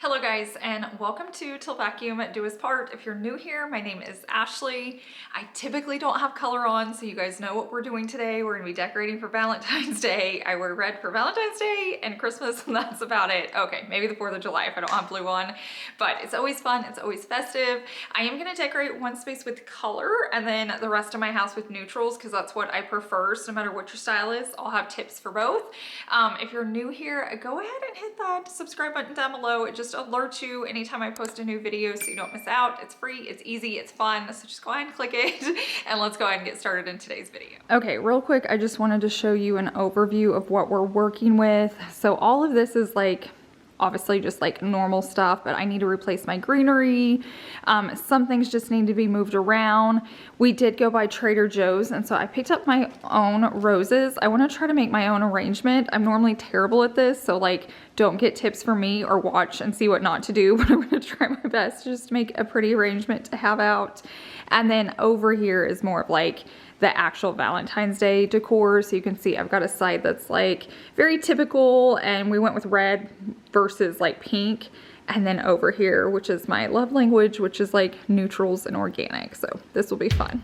Hello guys, and welcome to Till Vacuum Do His Part. If you're new here, my name is Ashley. I typically don't have color on, so you guys know what we're doing today. We're gonna be decorating for Valentine's Day. I wear red for Valentine's Day and Christmas, and that's about it. Okay, maybe the 4th of July if I don't have blue on, but it's always fun, it's always festive. I am gonna decorate one space with color and then the rest of my house with neutrals, because that's what I prefer. So no matter what your style is, I'll have tips for both. If you're new here, go ahead and hit that subscribe button down below. It just alerts you anytime I post a new video so you don't miss out. It's free, it's easy, it's fun, so just go ahead and click it and let's go ahead and get started in today's video. Okay, real quick, I just wanted to show you an overview of what we're working with. So all of this is like obviously just like normal stuff, but I need to replace my greenery. Some things just need to be moved around. We did go by Trader Joe's, and so I picked up my own roses. I want to try to make my own arrangement. I'm normally terrible at this, so like don't get tips from me or watch and see what not to do, but I'm going to try my best just to make a pretty arrangement to have out. And then over here is more of like the actual Valentine's Day decor. So you can see I've got a side that's like very typical, and we went with red versus like pink. And then over here, which is my love language, which is like neutrals and organic. So this will be fun.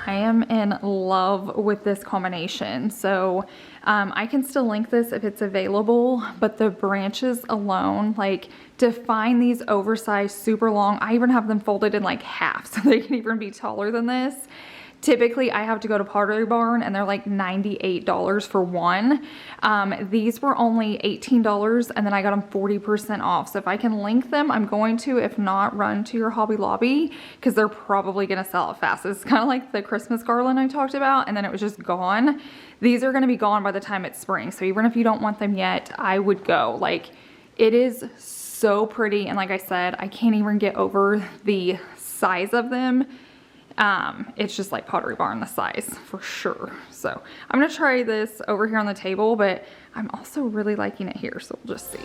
I am in love with this combination. So I can still link this if it's available, but the branches alone like define these oversized, super long. I even have them folded in like half, so they can even be taller than this. Typically I have to go to Pottery Barn and they're like $98 for one. These were only $18 and then I got them 40% off. So if I can link them, I'm going to. If not, run to your Hobby Lobby because they're probably gonna sell it fast. It's kind of like the Christmas garland I talked about and then it was just gone. These are gonna be gone by the time it's spring. So even if you don't want them yet, I would go. Like, it is so pretty, and like I said, I can't even get over the size of them. It's just like Pottery Barn the size for sure. So I'm gonna try this over here on the table, but I'm also really liking it here, so we'll just see.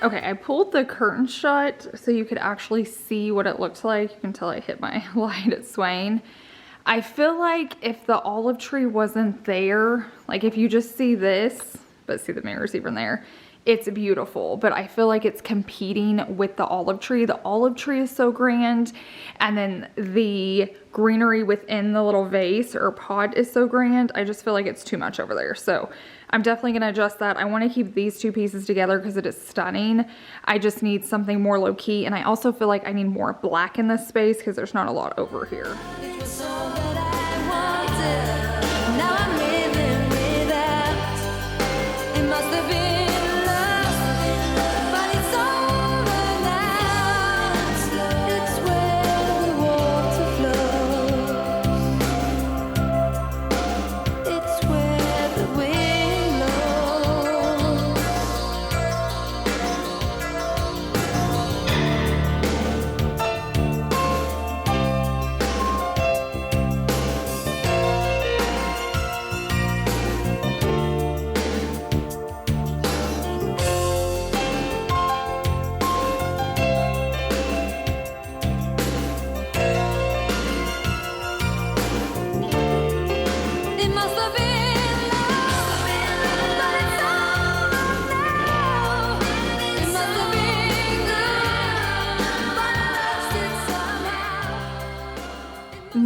Okay, I pulled the curtain shut so you could actually see what it looked like. You can tell I hit my light, it's swaying. I feel like if the olive tree wasn't there, like if you just see this, but see the mirrors even there, it's beautiful, but I feel like it's competing with the olive tree. The olive tree is so grand, and then the greenery within the little vase or pot is so grand. I just feel like it's too much over there. So I'm definitely gonna adjust that. I wanna keep these two pieces together because it is stunning. I just need something more low key, and I also feel like I need more black in this space because there's not a lot over here. It was all that I wanted. Now I'm living without.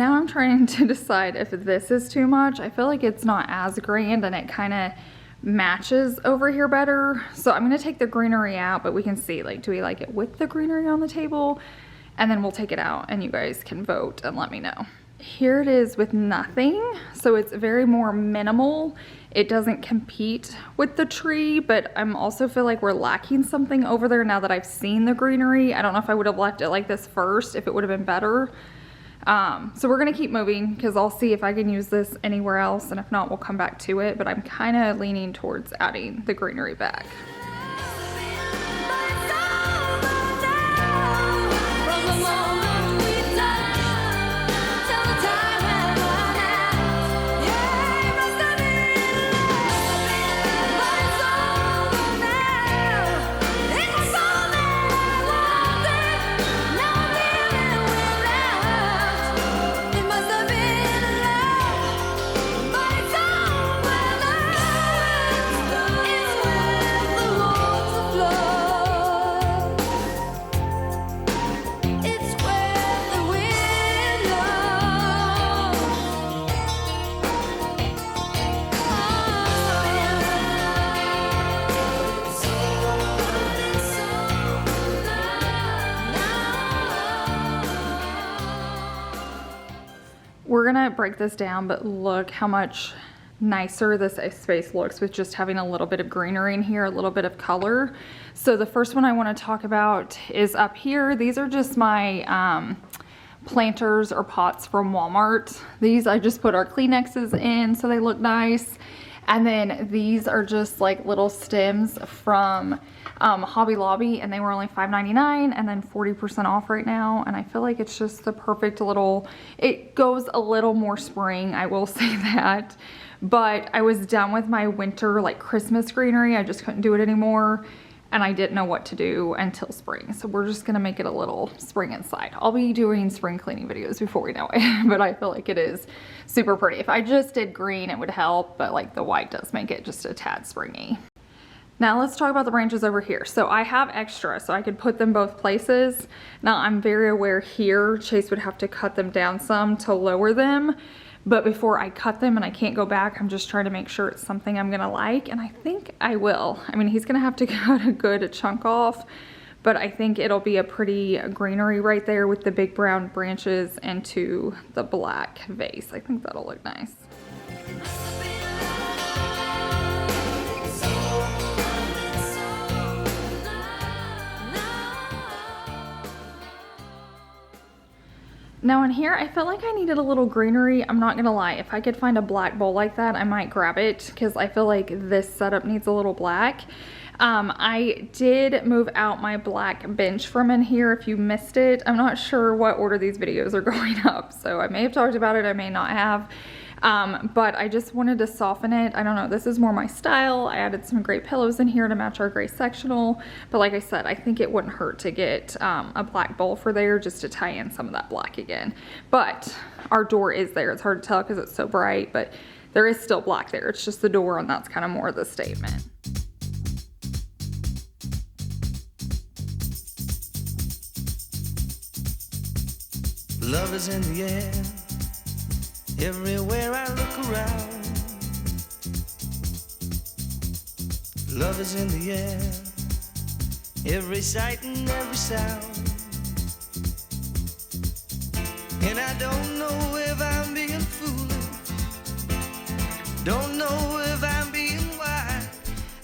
now I'm trying to decide if this is too much. I feel like it's not as grand and it kind of matches over here better. So I'm gonna take the greenery out, but we can see, like, do we like it with the greenery on the table? And then we'll take it out and you guys can vote and let me know. Here it is with nothing. So it's very more minimal. It doesn't compete with the tree, but I'm also feel like we're lacking something over there now that I've seen the greenery. I don't know if I would have left it like this first, if it would have been better. So we're gonna keep moving because I'll see if I can use this anywhere else, and if not, we'll come back to it, but I'm kind of leaning towards adding the greenery back. We're gonna break this down, but look how much nicer this space looks with just having a little bit of greenery in here, a little bit of color. So the first one I want to talk about is up here. These are just my planters or pots from Walmart. These I just put our Kleenexes in so they look nice. And then these are just like little stems from Hobby Lobby, and they were only $5.99 and then 40% off right now. And I feel like it's just the perfect little, it goes a little more spring, I will say that. But I was done with my winter like Christmas greenery. I just couldn't do it anymore. And I didn't know what to do until spring. So we're just gonna make it a little spring inside. I'll be doing spring cleaning videos before we know it, but I feel like it is super pretty. If I just did green, it would help, but like the white does make it just a tad springy. Now let's talk about the branches over here. So I have extra, so I could put them both places. Now I'm very aware here, Chase would have to cut them down some to lower them. But before I cut them and I can't go back, I'm just trying to make sure it's something I'm gonna like, and I think I will. I mean, he's gonna have to cut a good chunk off, but I think it'll be a pretty greenery right there with the big brown branches into the black vase. I think that'll look nice. Now in here, I felt like I needed a little greenery. I'm not gonna lie, if I could find a black bowl like that, I might grab it because I feel like this setup needs a little black. I did move out my black bench from in here if you missed it. I'm not sure what order these videos are going up, so I may have talked about it, I may not have. But I just wanted to soften it. I don't know, this is more my style. I added some gray pillows in here to match our gray sectional. But like I said, I think it wouldn't hurt to get a black bowl for there just to tie in some of that black again. But our door is there. It's hard to tell because it's so bright, but there is still black there. It's just the door, and that's kind of more of the statement. Love is in the air. Everywhere I look around, love is in the air, every sight and every sound. And I don't know if I'm being foolish, don't know if I'm being wise.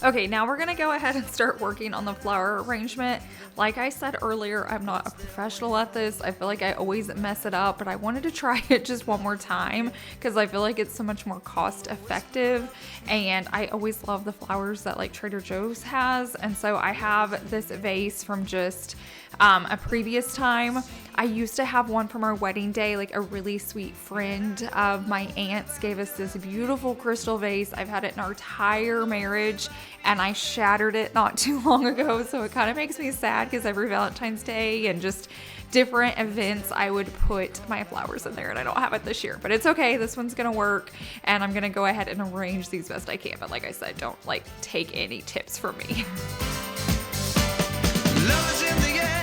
Okay, now we're gonna go ahead and start working on the flower arrangement. Like I said earlier, I'm not a professional at this. I feel like I always mess it up, but I wanted to try it just one more time because I feel like it's so much more cost effective. And I always love the flowers that like Trader Joe's has. And so I have this vase from just a previous time. I used to have one from our wedding day. Like a really sweet friend of my aunt's gave us this beautiful crystal vase. I've had it in our entire marriage, and I shattered it not too long ago. So it kind of makes me sad because every Valentine's Day and just different events, I would put my flowers in there, and I don't have it this year, but it's okay. This one's gonna work, and I'm gonna go ahead and arrange these best I can. But like I said, don't like take any tips from me. Love is in the air.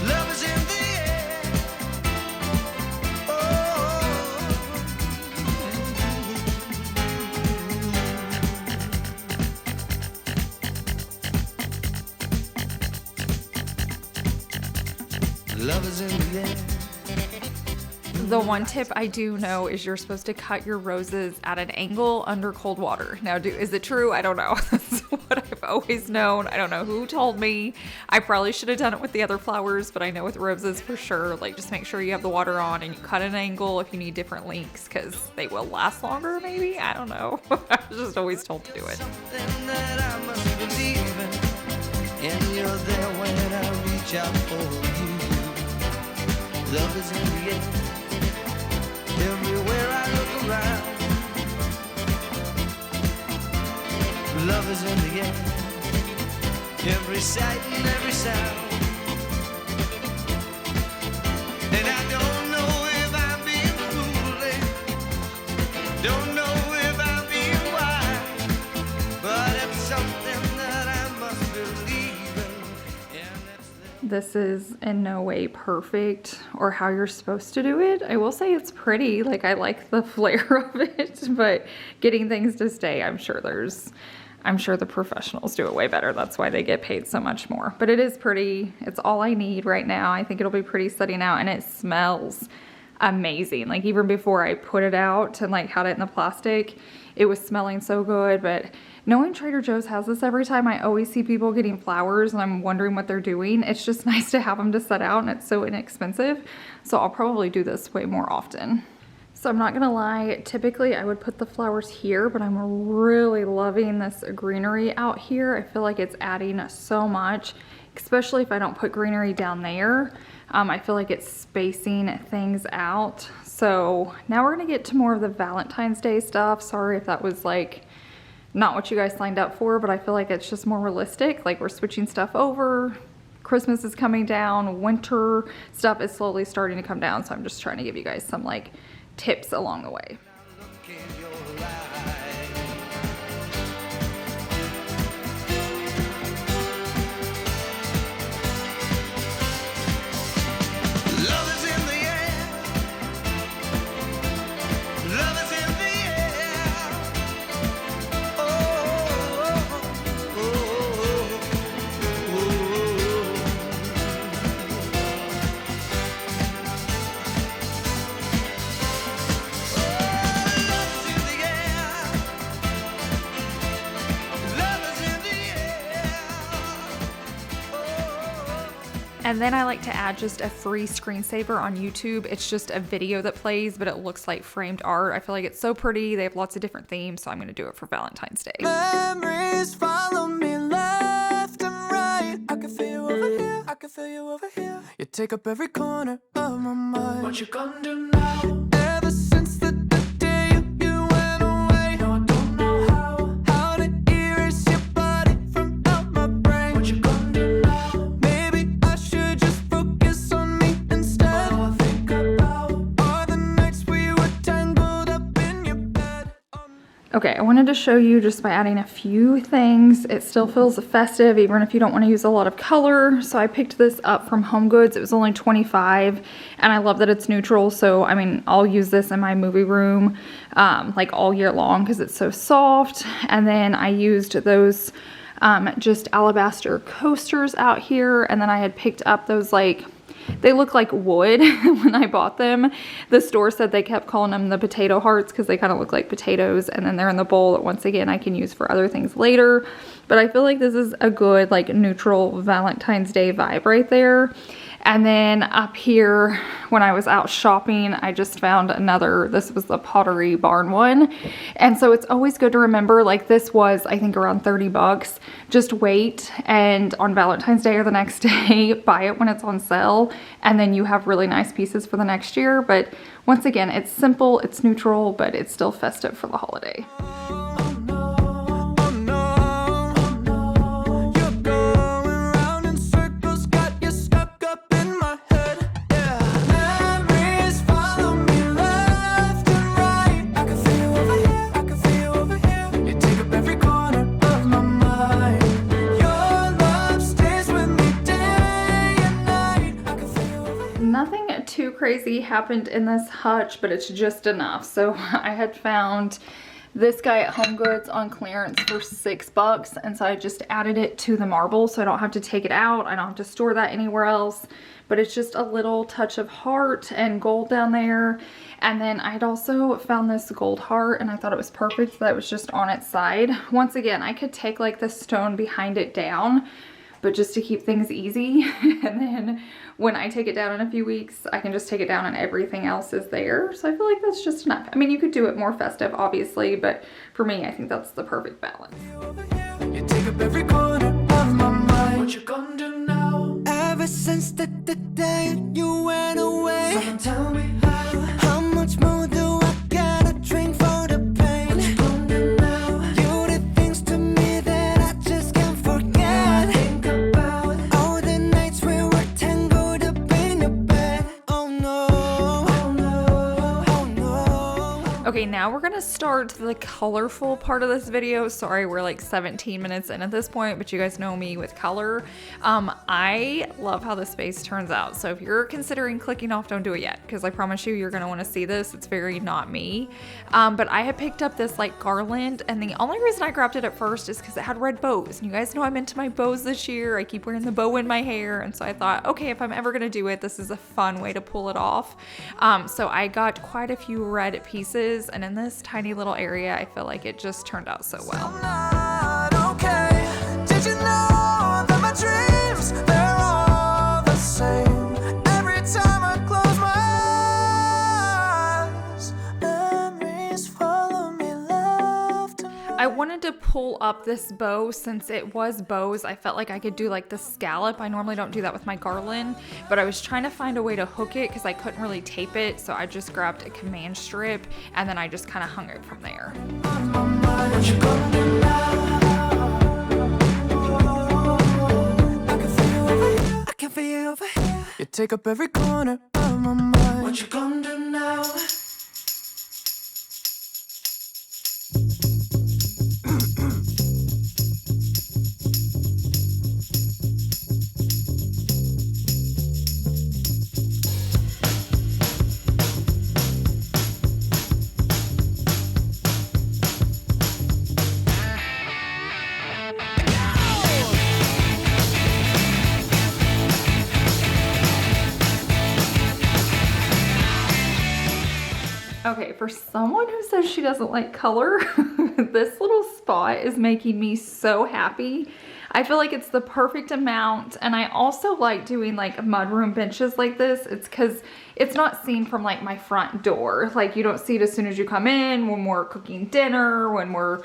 Love is in the air. Love is in the air. The one tip I do know is you're supposed to cut your roses at an angle under cold water. Now, is it true? I don't know. That's what I've always known. I don't know who told me. I probably should have done it with the other flowers, but I know with roses for sure. Like, just make sure you have the water on and you cut at an angle if you need different lengths, because they will last longer, maybe? I don't know. I was just always told to do it. Something that I must believe in, and you're there when I reach out for you. Love is in the air. Everywhere I look around, love is in the air. Every sight and every sound. And I don't know if I'm being foolish, don't know if I'm being wise, but it's something that I must believe in. And that's This is in no way perfect or how you're supposed to do it. I will say it's pretty. Like, I like the flair of it, but getting things to stay, I'm sure the professionals do it way better. That's why they get paid so much more. But it is pretty. It's all I need right now. I think it'll be pretty setting out, and it smells amazing. Like, even before I put it out and like had it in the plastic, it was smelling so good. But knowing Trader Joe's has this every time, I always see people getting flowers and I'm wondering what they're doing. It's just nice to have them to set out, and it's so inexpensive. So I'll probably do this way more often. So I'm not gonna lie, typically I would put the flowers here, but I'm really loving this greenery out here. I feel like it's adding so much, especially if I don't put greenery down there. I feel like it's spacing things out. So now we're gonna get to more of the Valentine's Day stuff. Sorry if that was like not what you guys signed up for, but I feel like it's just more realistic. Like, we're switching stuff over. Christmas is coming down. Winter stuff is slowly starting to come down. So I'm just trying to give you guys some like tips along the way. look in your eyes. Love is in the air. Love is in the air. Oh, oh, oh, And then I like to add just a free screensaver on YouTube. It's just a video that plays, but it looks like framed art. I feel like it's so pretty. They have lots of different themes, so I'm gonna do it for Valentine's Day. memories follow me left and right. I can feel you over here. I can feel you over here. You take up every corner of my mind. What you gonna do now? Ever since the day you went away, no, I don't know how to erase your body from out my brain. What you gonna do now? Maybe I should just focus on me instead. All I think about are the nights we were tangled up in your bed. Okay, I wanted to show you just by adding a few things. It still feels festive even if you don't want to use a lot of color. So I picked this up from Home Goods. It was only $25, and I love that it's neutral. So I mean, I'll use this in my movie room like all year long because it's so soft. And then I used those just alabaster coasters out here, and then I had picked up those like, they look like wood when I bought them. The store said they kept calling them the potato hearts because they kind of look like potatoes, and then they're in the bowl that once again I can use for other things later. But I feel like this is a good like neutral Valentine's Day vibe right there. And then up here, when I was out shopping, I just found another, this was the Pottery Barn one. And so it's always good to remember, like this was, I think around 30 bucks. Just wait, and on Valentine's Day or the next day, buy it when it's on sale. And then you have really nice pieces for the next year. But once again, it's simple, it's neutral, but it's still festive for the holiday. Nothing too crazy happened in this hutch, but it's just enough. So I had found this guy at Home Goods on clearance for $6, and so I just added it to the marble so I don't have to take it out. I don't have to store that anywhere else, but it's just a little touch of heart and gold down there. And then I'd also found this gold heart and I thought it was perfect that it was just on its side. Once again, I could take like the stone behind it down, but just to keep things easy. And then when I take it down in a few weeks, I can just take it down and everything else is there. So I feel like that's just enough. I mean, you could do it more festive, obviously, but for me, I think that's the perfect balance. You take up every corner of my mind. What you gonna do now? Ever since the day you went away, someone tell me how much more do I gotta drink for the pain? What you gonna do now? You did things to me that I just can't forget. Think about all the nights we were tangled up in your bed. Oh no, oh no, oh no. Okay, now we're gonna start the colorful part of this video. Sorry, we're like 17 minutes in at this point, but you guys know me with color. I love how this space turns out. So if you're considering clicking off, don't do it yet, because I promise you, you're gonna wanna see this. It's very not me. But I had picked up this like garland, and the only reason I grabbed it at first is because it had red bows. And you guys know I'm into my bows this year. I keep wearing the bow in my hair. And so I thought, okay, if I'm ever gonna do it, this is a fun way to pull it off. So I got quite a few red pieces, and in this tiny little area, I feel like it just turned out so well. Not okay. Did you know that my dreams, they're all the same? Every time I close my eyes, memories follow me left and right. I wanted to pull up this bow since it was bows. I felt like I could do like the scallop. I normally don't do that with my garland, but I was trying to find a way to hook it because I couldn't really tape it. So I just grabbed a command strip and then I just kind of hung it from there. On my mind, what you gonna do now? I can feel you over here. I can feel you over here. You take up every corner of my mind. What you gonna do now? Okay, for someone who says she doesn't like color, this little spot is making me so happy. I feel like it's the perfect amount, and I also like doing like mudroom benches like this. It's because it's not seen from like my front door. Like you don't see it as soon as you come in, when we're cooking dinner, when we're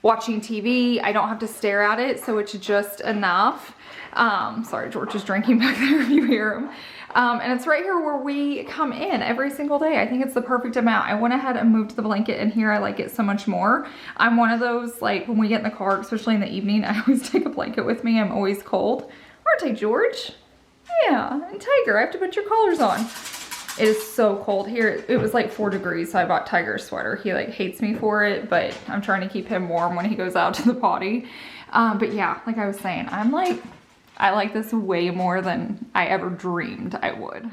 watching TV. I don't have to stare at it, so it's just enough. Sorry, George is drinking back there if you hear him. And it's right here where we come in every single day. I think it's the perfect amount. I went ahead and moved the blanket in here. I like it so much more. I'm one of those, like when we get in the car, especially in the evening, I always take a blanket with me. I'm always cold. Aren't I, George? Yeah, and Tiger, I have to put your collars on. It is so cold here. It was like 4 degrees, so I bought Tiger's sweater. He like hates me for it, but I'm trying to keep him warm when he goes out to the potty. But yeah, like I was saying, I like this way more than I ever dreamed I would. 1,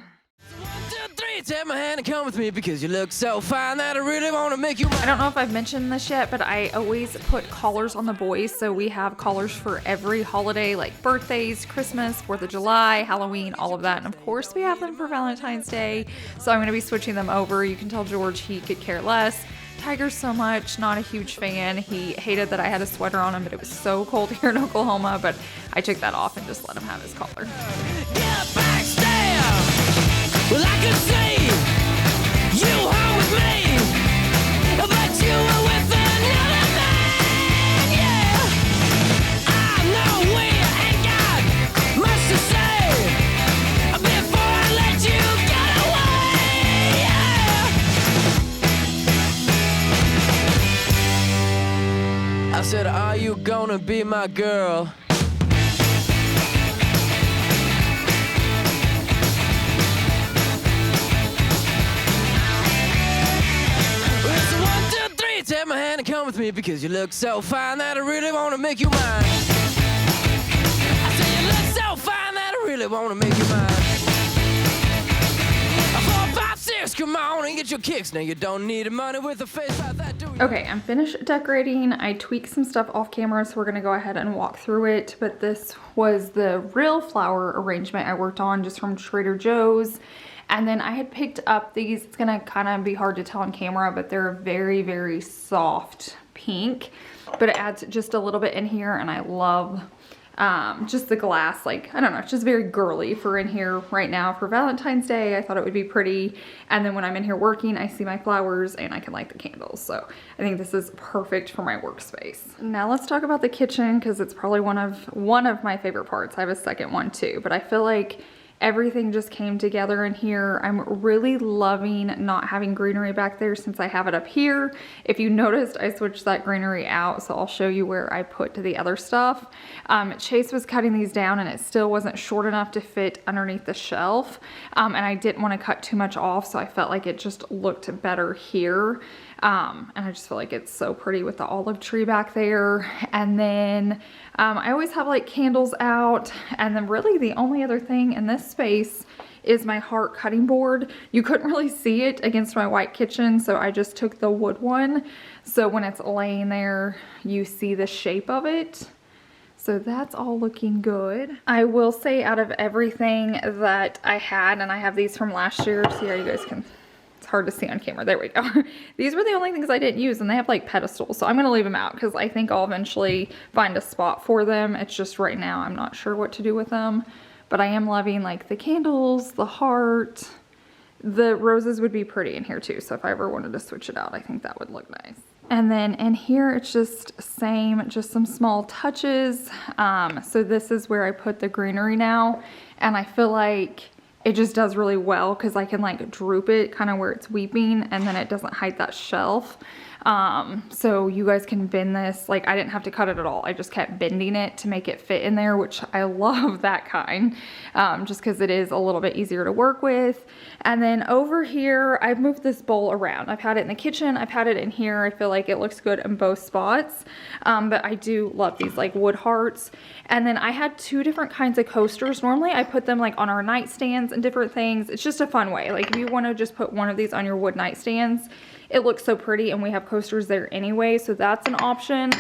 2, 3, take my hand and come with me because you look so fine that I really want to make you mine. I don't know if I've mentioned this yet, but I always put collars on the boys. So we have collars for every holiday, like birthdays, Christmas, 4th of July, Halloween, all of that. And of course we have them for Valentine's Day. So I'm going to be switching them over. You can tell George he could care less. Tiger so much, not a huge fan. He hated that I had a sweater on him, but it was so cold here in Oklahoma, but I took that off and just let him have his collar. Get backstage. Well, I could see you home with me, but you were with another man, yeah. I know we ain't got much to say before I let you get away, yeah. I said, are you gonna be my girl? It's 1, 2, 3, take my hand and come with me because you look so fine that I really wanna make you mine. I said you look so fine that I really wanna make you mine. 4, 5, 6, just come on and get your kicks. Now you don't need money with a face like that, do you? Okay, I'm finished decorating. I tweaked some stuff off camera, so we're gonna go ahead and walk through it. But this was the real flower arrangement I worked on just from Trader Joe's. And then I had picked up these, it's gonna kind of be hard to tell on camera, but they're a very, very soft pink. But it adds just a little bit in here, and I love just the glass. Like, I don't know, it's just very girly for in here right now for Valentine's Day. I thought it would be pretty. And then when I'm in here working, I see my flowers and I can light the candles. So I think this is perfect for my workspace. Now let's talk about the kitchen, because it's probably one of my favorite parts. I have a second one too, but I feel like everything just came together in here. I'm really loving not having greenery back there since I have it up here. If you noticed, I switched that greenery out, so I'll show you where I put the other stuff. Chase was cutting these down and it still wasn't short enough to fit underneath the shelf. And I didn't want to cut too much off, so I felt like it just looked better here. And I just feel like it's so pretty with the olive tree back there. And then I always have like candles out. And then really the only other thing in this space is my heart cutting board. You couldn't really see it against my white kitchen, so I just took the wood one. So when it's laying there, you see the shape of it. So that's all looking good. I will say, out of everything that I had, and I have these from last year, see how you guys can, it's hard to see on camera, there we go. These were the only things I didn't use, and they have like pedestals, so I'm gonna leave them out because I think I'll eventually find a spot for them. It's just right now I'm not sure what to do with them, but I am loving like the candles, the heart. The roses would be pretty in here too, so if I ever wanted to switch it out, I think that would look nice. And then in here, it's just same, just some small touches. So this is where I put the greenery now, and I feel like it just does really well because I can like droop it kind of where it's weeping, and then it doesn't hide that shelf. So you guys can bend this, like I didn't have to cut it at all. I just kept bending it to make it fit in there, which I love that kind, just because it is a little bit easier to work with. And then over here, I've moved this bowl around. I've had it in the kitchen, I've had it in here. I feel like it looks good in both spots, but I do love these like wood hearts. And then I had two different kinds of coasters. Normally I put them like on our nightstands and different things. It's just a fun way. Like if you want to just put one of these on your wood nightstands, it looks so pretty, and we have coasters there anyway, so that's an option.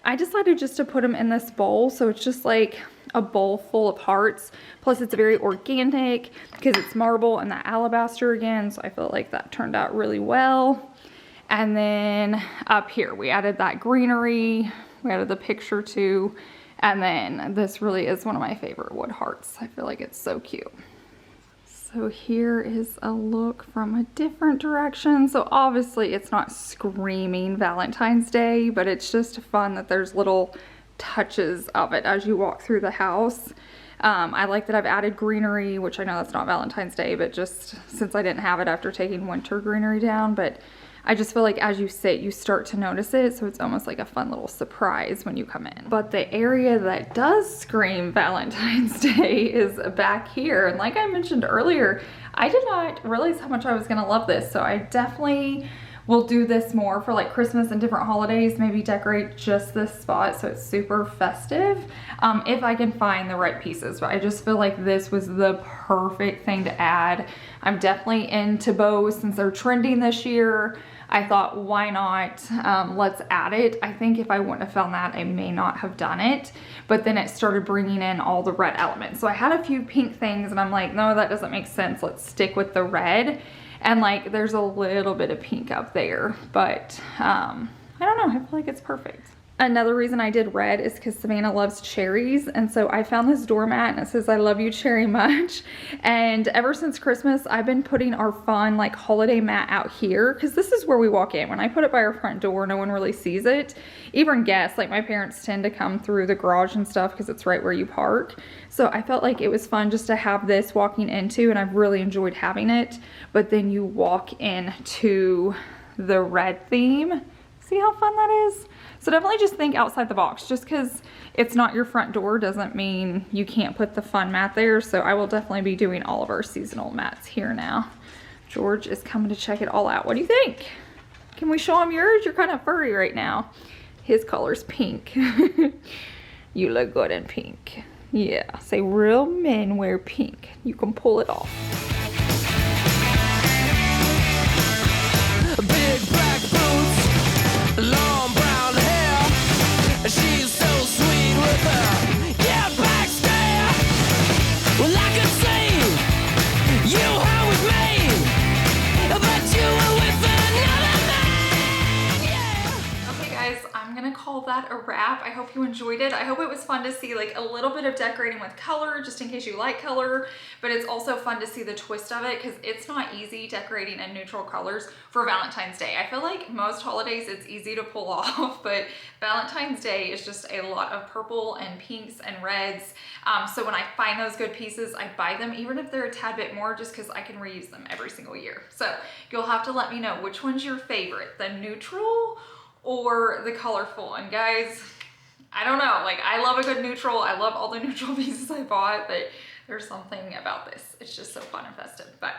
I decided just to put them in this bowl, so it's just like a bowl full of hearts. Plus it's very organic because it's marble and that alabaster again, so I feel like that turned out really well. And then up here we added that greenery, we added the picture too, and then this really is one of my favorite wood hearts. I feel like it's so cute. So here is a look from a different direction. So obviously it's not screaming Valentine's Day, but it's just fun that there's little touches of it as you walk through the house. I like that I've added greenery, which I know that's not Valentine's Day, but just since I didn't have it after taking winter greenery down, but I just feel like as you sit, you start to notice it, so it's almost like a fun little surprise when you come in. But the area that does scream Valentine's Day is back here. And like I mentioned earlier, I did not realize how much I was gonna love this, so I definitely will do this more for like Christmas and different holidays, maybe decorate just this spot so it's super festive, if I can find the right pieces. But I just feel like this was the perfect thing to add. I'm definitely into bows since they're trending this year. I thought, why not? Let's add it. I think if I wouldn't have found that, I may not have done it. But then it started bringing in all the red elements. So I had a few pink things and I'm like, no, that doesn't make sense. Let's stick with the red. And like, there's a little bit of pink up there, but I don't know, I feel like it's perfect. Another reason I did red is because Savannah loves cherries, and so I found this doormat and it says, "I love you cherry much." And ever since Christmas, I've been putting our fun like holiday mat out here because this is where we walk in. When I put it by our front door, no one really sees it. Even guests, like my parents tend to come through the garage and stuff because it's right where you park. So I felt like it was fun just to have this walking into, and I've really enjoyed having it. But then you walk into the red theme. See how fun that is? So definitely just think outside the box. Just because it's not your front door doesn't mean you can't put the fun mat there. So I will definitely be doing all of our seasonal mats here now. George is coming to check it all out. What do you think? Can we show him yours? You're kind of furry right now. His color's pink. You look good in pink. Yeah, say real men wear pink. You can pull it off. I'm gonna call that a wrap. I hope you enjoyed it. I hope it was fun to see like a little bit of decorating with color, just in case you like color, but it's also fun to see the twist of it because it's not easy decorating in neutral colors for Valentine's Day. I feel like most holidays it's easy to pull off, but Valentine's Day is just a lot of purple and pinks and reds. So when I find those good pieces, I buy them, even if they're a tad bit more, just because I can reuse them every single year. So you'll have to let me know which one's your favorite, the neutral or the colorful. And guys, I don't know, like I love a good neutral. I love all the neutral pieces I bought, but there's something about this. It's just so fun and festive. But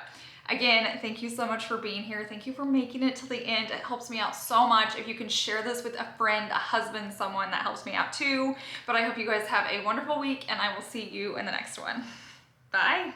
again, thank you so much for being here. Thank you for making it to the end. It helps me out so much. If you can share this with a friend, a husband, someone, that helps me out too. But I hope you guys have a wonderful week and I will see you in the next one. Bye.